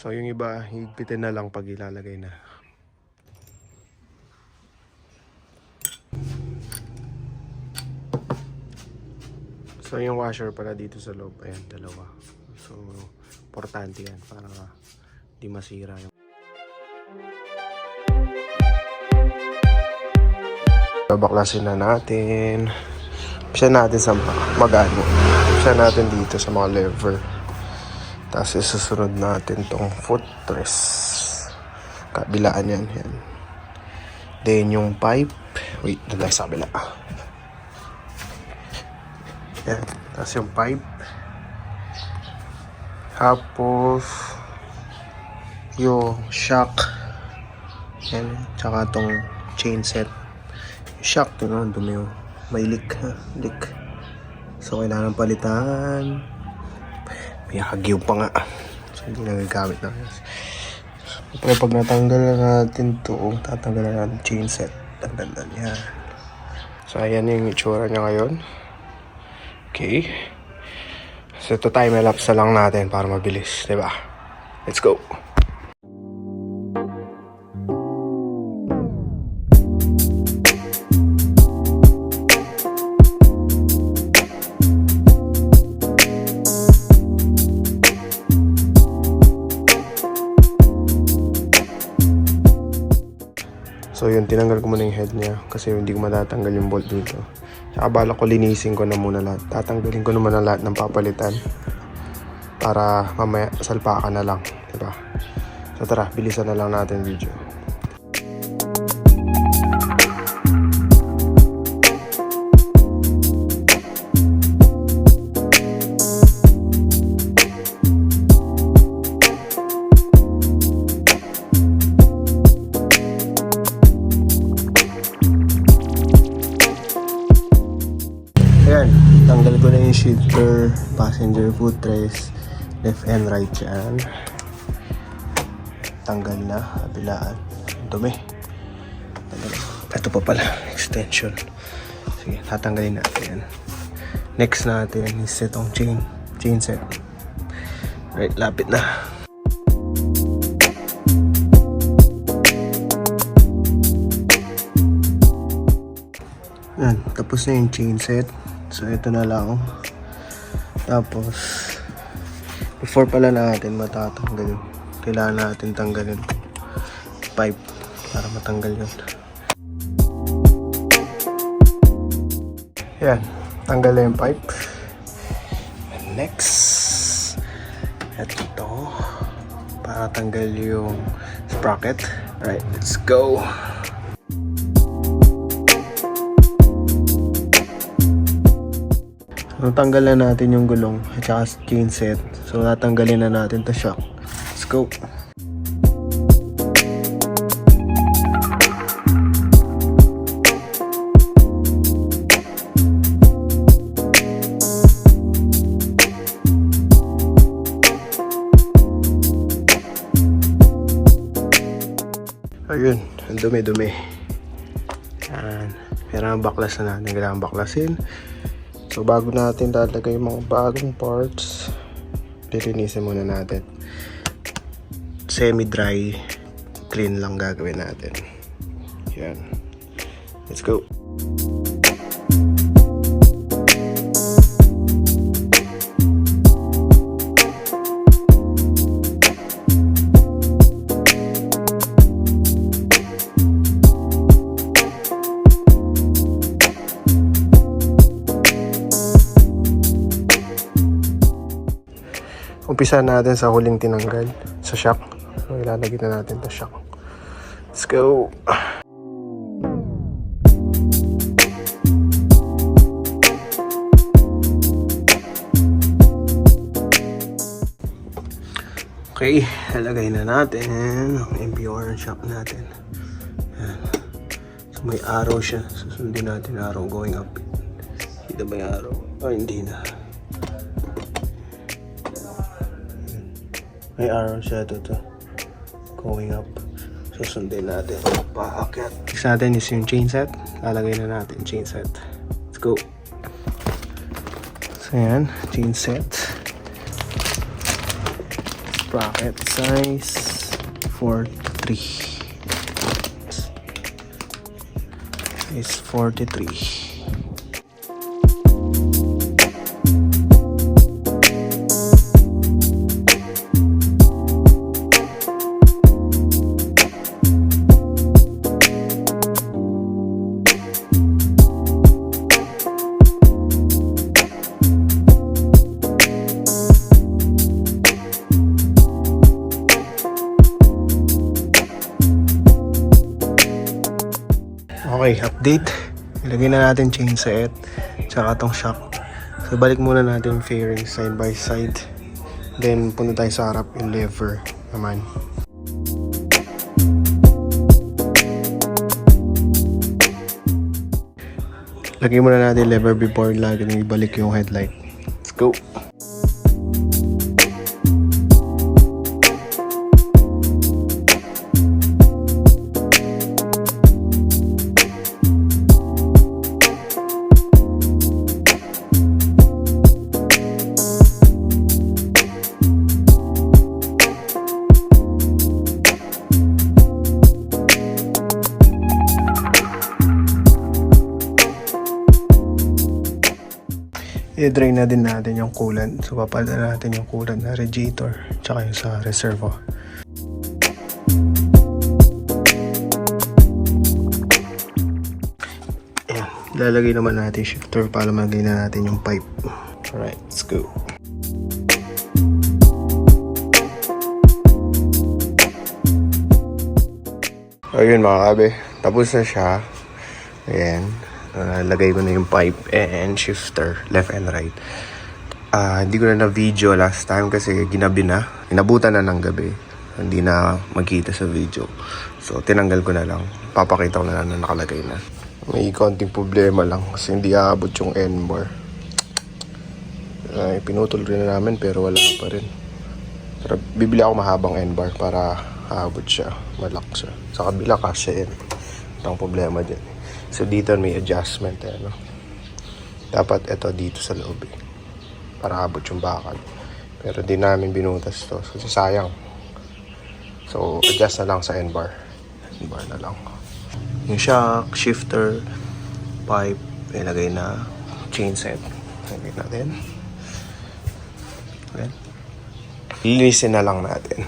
So yung iba, higpitin na lang pag ilalagay na. So yung washer pala dito sa loob, ayan, dalawa. So, importante yan para di masira yung... Babaklasin na natin. Umpisa natin sa magano. Umpisa natin dito sa mga lever. Tapos isusunod natin tong footrest. Kabilaan yan. Then yung pipe. Wait, doon tayo sa kabila. Yan. Tapos yung pipe. Tapos yung shock. Yan. Tsaka tong chain set. Yung shock, dumi yung may leak. So kailangan palitan. May hagyo pa nga. So hindi nagagamit na. Pero pag natanggal na natin to, tatanggal na natin chain set. Tanggal na yan. So ayan yung itsura niya ngayon. Okay. So ito time-lapse na lang natin para mabilis, diba? Let's go! So yun, tinanggal ko muna yung head niya kasi hindi ko matatanggal yung bolt dito. Tsaka balak ko linisin ko na muna lahat. Tatanggalin ko naman na lahat ng papalitan para mamaya salpakan na lang, diba? So tara, bilisan na lang natin video. Ayan, tanggal ko na yung shifter, passenger footrest, left and right yan. Tanggal na, kabilaan. Dumi. Ito pa pala, extension. Sige, tatanggalin natin yan. Next natin is itong chain set. Right, lapit na. Yan, tapos na yung chain set. So ito na lang. Tapos before pala natin matatanggal, kailangan natin tanggalin pipe para matanggal yun. Yan, tanggal na yung pipe. And next, ito para tanggal yung sprocket. Alright, let's go. Natanggal na natin yung gulong at saka chain set. So natanggalin na natin to shock. Let's go. Ayun, ang dumi-dumi. Yan. Kailangan baklas na natin. Kailangan baklasin. So bago natin lalagay yung mga bagong parts, lilinisin muna natin. Semi-dry clean lang gagawin natin. Yan. Let's go. Umpisa natin sa huling tinanggal sa shock. So, ilalagay na natin to shock. Let's go. Okay, lalagay na natin ang MPR shock natin. Ayan. So may arrow siya. Susundin natin arrow going up. Kita ba yung arrow? Oh, hindi na. May arrow siya ito going up. Susundin natin paakyat. Next natin is yung chain set. Lalagay na natin chain set. Let's go. So yan, chain set. Sprocket size 43. Size 43. Okay, update. Ilagay na natin chain set tsaka tong shock. So balik muna natin yung fairing side by side. Then punta tayo sa harap yung lever naman. Lagay muna natin yung lever before lagyan ibalik yung headlight. Let's go! I-drain na din natin yung coolant. So papalitan natin yung coolant na radiator tsaka yung sa reservoir. Ayan. Lalagay naman natin shifter para malagay na natin yung pipe. Alright, let's go. Ayun mga kabe, tapos na siya. Ayan. Lagay ko na yung pipe and shifter, left and right. Hindi ko na video last time kasi ginabi na. Inabutan na ng gabi. Hindi na magkita sa video. So, tinanggal ko na lang. Papakita ko na lang na nakalagay na. May konting problema lang kasi hindi aabot yung N-bar. Pinutol rin na namin pero wala pa rin. Pero bibili ako mahabang N-bar para aabot siya. Malak siya. Sa kabila kasi yan. Ito ang problema din. So dito may adjustment no? Dapat ito dito sa loob para abot yung bakal. Pero di namin binutas to kasi sayang. So adjust na lang sa N-bar. N-bar na lang. Yung shock, shifter, pipe, ilagay na, chain set. Ilagay natin. Okay. Linisin na lang natin.